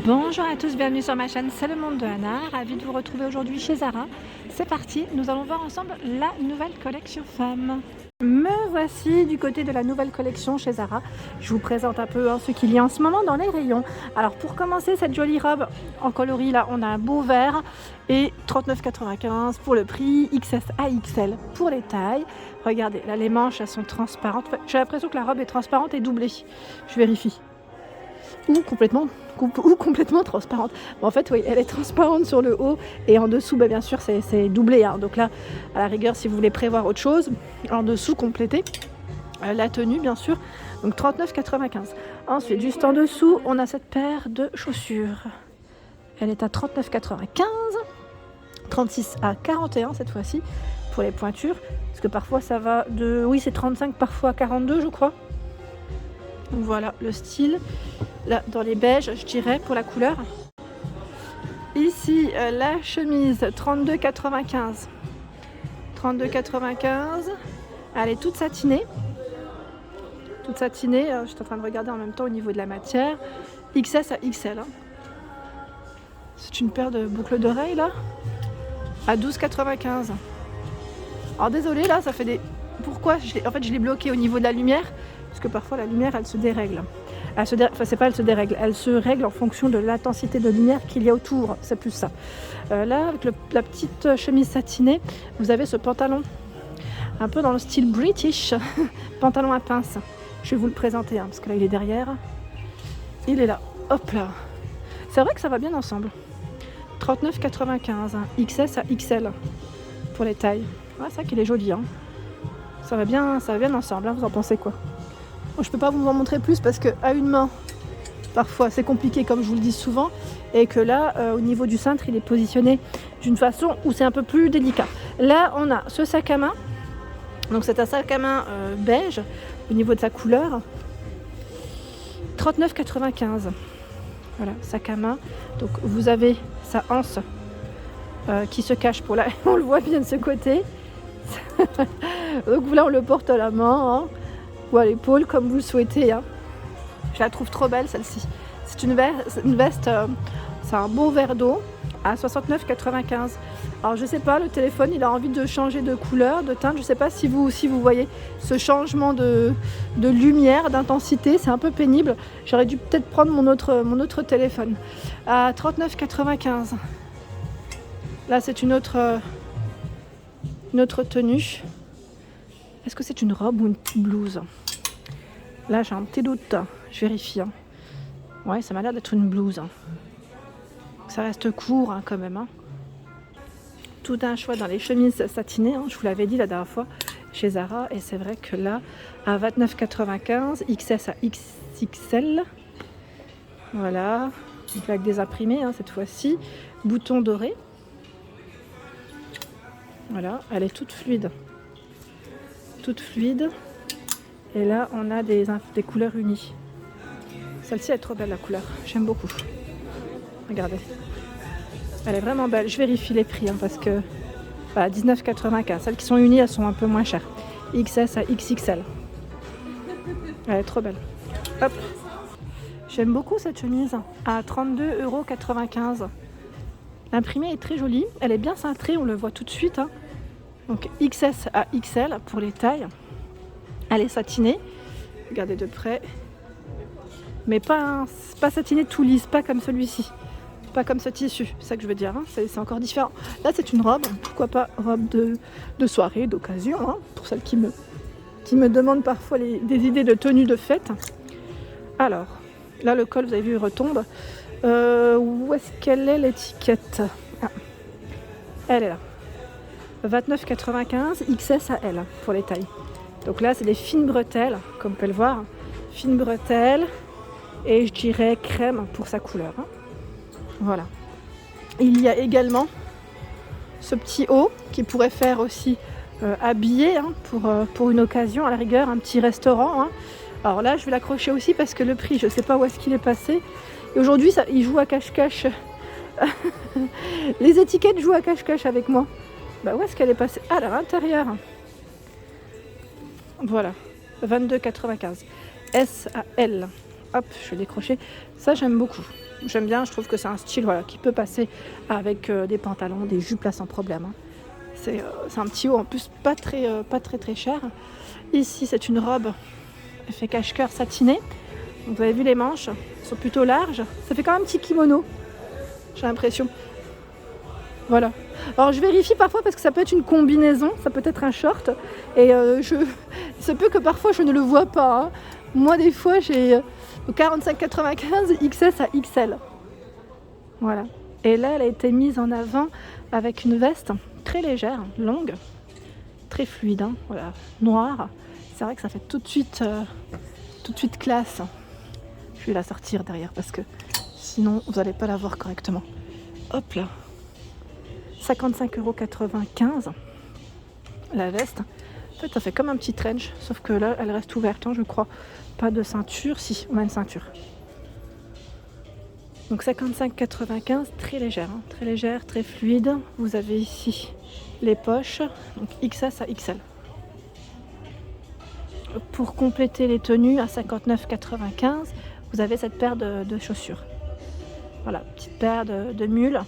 Bonjour à tous, bienvenue sur ma chaîne, c'est le monde de Anna, ravie de vous retrouver aujourd'hui chez Zara. C'est parti, nous allons voir ensemble la nouvelle collection femmes. Me voici du côté de la nouvelle collection chez Zara. Je vous présente un peu ce qu'il y a en ce moment dans les rayons. Alors pour commencer, cette jolie robe en coloris là, on a un beau vert et 39,95 pour le prix, XS à XL pour les tailles. Regardez, là les manches elles sont transparentes. Enfin, j'ai l'impression que la robe est transparente et doublée. Je vérifie. Ou complètement transparente. En fait, oui, elle est transparente sur le haut et en dessous, bien sûr, c'est doublé. Donc là, à la rigueur, si vous voulez prévoir autre chose, en dessous, compléter la tenue, bien sûr. Donc 39,95. Ensuite, juste en dessous, on a cette paire de chaussures. Elle est à 39,95. 36 à 41 cette fois-ci pour les pointures. Parce que parfois, ça va de... Oui, c'est 35, parfois 42, je crois. Donc voilà le style, là dans les beiges je dirais pour la couleur. Ici la chemise 32,95. 32,95. Elle est toute satinée. Toute satinée, je suis en train de regarder en même temps au niveau de la matière. XS à XL. C'est une paire de boucles d'oreilles là. À 12,95. Alors désolé là, ça fait des... Pourquoi je l'ai bloqué au niveau de la lumière. Parce que parfois la lumière elle se dérègle. Elle se dérègle, elle se règle en fonction de l'intensité de lumière qu'il y a autour, c'est plus ça. Là avec la petite chemise satinée, vous avez ce pantalon un peu dans le style British, pantalon à pince. Je vais vous le présenter parce que là il est derrière. Il est là, hop là. C'est vrai que ça va bien ensemble. 39,95, XS à XL pour les tailles. Ouais, c'est vrai qu'il est joli. Ça va bien ensemble, vous en pensez quoi? Je ne peux pas vous en montrer plus parce qu'à une main, parfois c'est compliqué comme je vous le dis souvent, et que là, au niveau du cintre, il est positionné d'une façon où c'est un peu plus délicat. Là, on a ce sac à main, donc c'est un sac à main beige au niveau de sa couleur, 39,95. Voilà, sac à main. Donc vous avez sa anse qui se cache pour là, on le voit bien de ce côté. Donc là, on le porte à la main. Ou à l'épaule comme vous le souhaitez. Je la trouve trop belle celle-ci. C'est une veste, c'est un beau verre d'eau à 69,95. Alors je sais pas, le téléphone il a envie de changer de couleur, de teinte. Je sais pas si vous aussi vous voyez ce changement de lumière, d'intensité, c'est un peu pénible. J'aurais dû peut-être prendre mon autre téléphone. À 39,95. Là c'est une autre tenue. Est-ce que c'est une robe ou une petite blouse? Là, j'ai un petit doute. Je vérifie. Ouais, ça m'a l'air d'être une blouse. Ça reste court quand même. Tout un choix dans les chemises satinées. Je vous l'avais dit la dernière fois chez Zara. Et c'est vrai que là, à 29,95, XS à XXL. Voilà. Donc avec des imprimés cette fois-ci. Bouton doré. Voilà, elle est toute fluide. Et là on a des couleurs unies. Celle-ci est trop belle, la couleur, j'aime beaucoup. Regardez, elle est vraiment belle. Je vérifie les prix parce que 19,95. Celles qui sont unies elles sont un peu moins chères. XS à XXL. Elle est trop belle. Hop. J'aime beaucoup cette chemise à 32,95 €. L'imprimé est très joli, elle est bien cintrée, on le voit tout de suite. Donc XS à XL pour les tailles. Elle est satinée. Regardez de près. Mais pas satinée tout lisse, pas comme celui-ci. Pas comme ce tissu, c'est ça que je veux dire. C'est encore différent. Là c'est une robe, pourquoi pas robe de soirée, d'occasion. Pour celles qui me demandent parfois des idées de tenue de fête. Alors, là le col, vous avez vu, il retombe. Où est-ce qu'elle est l'étiquette? Elle est là. 29,95 XS à L pour les tailles. Donc là c'est des fines bretelles, comme on peut le voir. Fines bretelles et je dirais crème pour sa couleur. Voilà. Il y a également ce petit haut qui pourrait faire aussi habillé pour une occasion, à la rigueur, un petit restaurant. Alors là je vais l'accrocher aussi parce que le prix, je ne sais pas où est-ce qu'il est passé. Et aujourd'hui il joue à cache-cache. Les étiquettes jouent à cache-cache avec moi. Où est-ce qu'elle est passée? À l'intérieur. Voilà, 22,95. S à L. Hop, je vais décrocher. Ça, j'aime beaucoup. J'aime bien, je trouve que c'est un style voilà, qui peut passer avec des pantalons, des jupes là sans problème. Hein. C'est un petit haut en plus pas très cher. Ici c'est une robe, elle fait cache-cœur satiné. Donc, vous avez vu les manches, elles sont plutôt larges. Ça fait quand même un petit kimono, j'ai l'impression. Voilà. Alors je vérifie parfois parce que ça peut être une combinaison, ça peut être un short. Et ça peut que parfois je ne le vois pas. Hein. Moi des fois j'ai 45,95 XS à XL. Voilà. Et là elle a été mise en avant avec une veste très légère, longue, très fluide. Hein. Voilà. Noire. C'est vrai que ça fait tout de suite classe. Je vais la sortir derrière parce que sinon vous n'allez pas la voir correctement. Hop là. 55,95 € la veste. En fait ça fait comme un petit trench, sauf que là elle reste ouverte, hein, je crois. Pas de ceinture, si, on a une ceinture. Donc 55,95, très légère, hein, très légère, très fluide. Vous avez ici les poches, donc XS à XL. Pour compléter les tenues à 59,95, vous avez cette paire de chaussures. Voilà, petite paire de mules.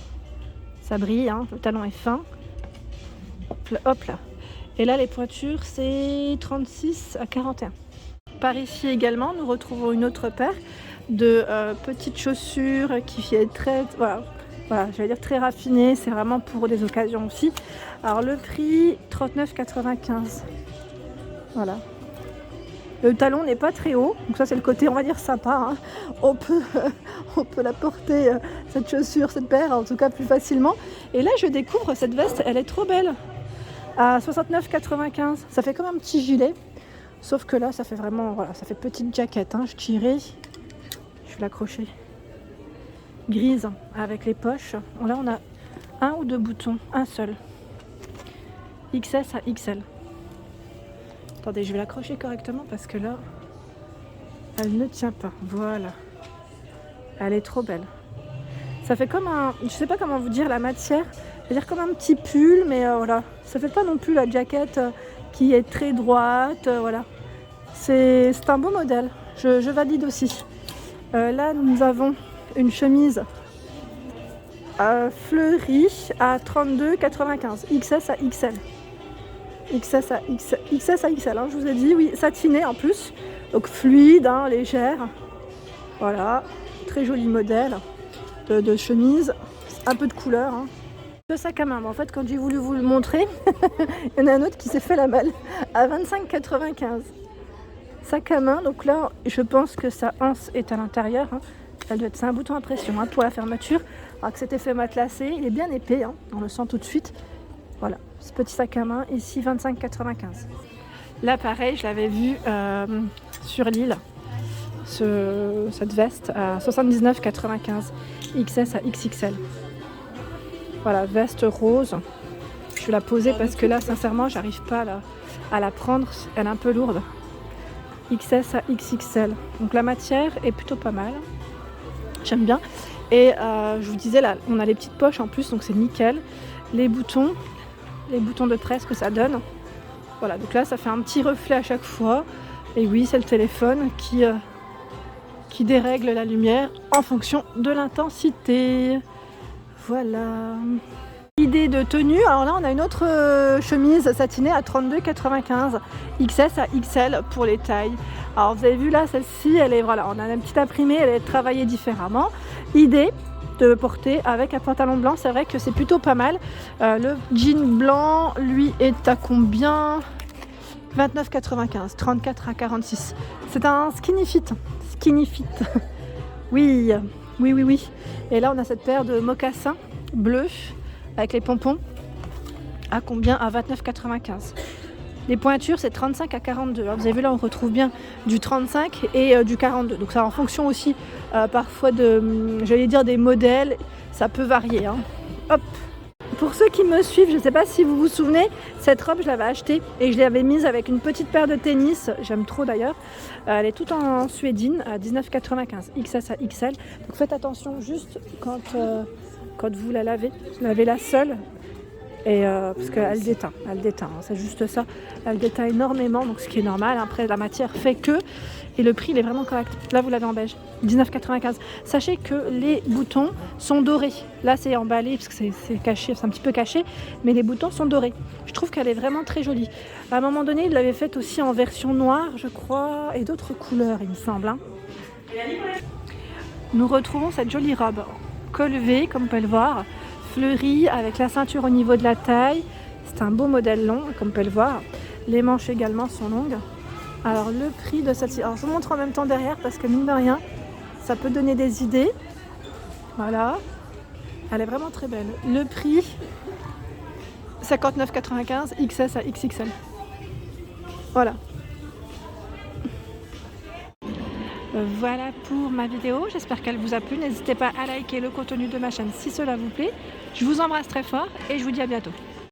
Ça brille, hein, le talon est fin. Hop là. Et là, les pointures, c'est 36 à 41. Par ici également, nous retrouvons une autre paire de petites chaussures qui est très, voilà, j'allais dire très raffinée. C'est vraiment pour des occasions aussi. Alors le prix, 39,95. Voilà. Le talon n'est pas très haut, donc ça c'est le côté on va dire sympa. Hein. On peut la porter, cette chaussure, cette paire, en tout cas plus facilement. Et là je découvre cette veste, elle est trop belle. À 69,95, ça fait comme un petit gilet. Sauf que là ça fait vraiment, voilà, ça fait petite jaquette. Hein. Je tirais, je vais l'accrocher. Grise avec les poches. Là on a un ou deux boutons, un seul. XS à XL. Attendez, je vais l'accrocher correctement parce que là, elle ne tient pas. Voilà. Elle est trop belle. Ça fait comme un... Je sais pas comment vous dire la matière. Je veux dire comme un petit pull, mais voilà. Ça fait pas non plus la jaquette qui est très droite. Voilà. C'est un beau modèle. Je valide aussi. Là, nous avons une chemise fleurie à 32,95. XS à XL. XS à XL, hein, je vous ai dit, oui, satiné en plus, donc fluide, hein, légère, voilà, très joli modèle de chemise, un peu de couleur. Hein. Le sac à main, en fait quand j'ai voulu vous le montrer, il y en a un autre qui s'est fait la malle à 25,95. Sac à main, donc là je pense que sa anse est à l'intérieur, hein. C'est un bouton à pression hein, pour la fermeture, alors que cet effet matelassé, il est bien épais, hein, on le sent tout de suite. Voilà, ce petit sac à main, ici 25,95. Là pareil, je l'avais vu sur l'île, cette veste à 79,95, XS à XXL. Voilà, veste rose. Je vais la poser parce que là, sincèrement, j'arrive pas à la prendre, elle est un peu lourde. XS à XXL. Donc la matière est plutôt pas mal, j'aime bien. Et je vous disais, là, on a les petites poches en plus, donc c'est nickel. Les boutons de presse que ça donne. Voilà, donc là ça fait un petit reflet à chaque fois. Et oui, c'est le téléphone qui dérègle la lumière en fonction de l'intensité. Voilà. Idée de tenue, alors là on a une autre chemise satinée à 32,95. XS à XL pour les tailles. Alors vous avez vu là, celle-ci, elle est, voilà, on a un petit imprimé, elle est travaillée différemment. Idée de porter avec un pantalon blanc, c'est vrai que c'est plutôt pas mal. Le jean blanc, lui, est à combien? 29,95, 34 à 46. C'est un skinny fit. Oui. Et là, on a cette paire de mocassins bleus avec les pompons. À combien? À 29,95. Les pointures, c'est 35 à 42. Alors, vous avez vu là, on retrouve bien du 35 et du 42. Donc ça en fonction aussi parfois j'allais dire des modèles, ça peut varier. Hein. Hop. Pour ceux qui me suivent, je ne sais pas si vous vous souvenez, cette robe je l'avais achetée et je l'avais mise avec une petite paire de tennis, j'aime trop d'ailleurs. Elle est toute en suédine à 19,95, XS à XL. Donc faites attention juste quand vous la lavez la seule. Et parce qu'elle déteint, c'est juste ça. Elle déteint énormément, donc ce qui est normal. Après, la matière fait que. Et le prix, il est vraiment correct. Là, vous l'avez en beige, 19,95. Sachez que les boutons sont dorés. Là, c'est emballé parce que c'est caché, c'est un petit peu caché, mais les boutons sont dorés. Je trouve qu'elle est vraiment très jolie. À un moment donné, il l'avait faite aussi en version noire, je crois, et d'autres couleurs, il me semble. Hein. Nous retrouvons cette jolie robe col V, comme vous pouvez le voir, fleurie avec la ceinture au niveau de la taille. C'est un beau modèle long, comme vous pouvez le voir. Les manches également sont longues. Alors le prix de celle-ci, alors je vous montre en même temps derrière parce que mine de rien, ça peut donner des idées. Voilà, elle est vraiment très belle. Le prix, 59,95 XS à XXL. Voilà. Voilà pour ma vidéo, j'espère qu'elle vous a plu. N'hésitez pas à liker le contenu de ma chaîne si cela vous plaît. Je vous embrasse très fort et je vous dis à bientôt.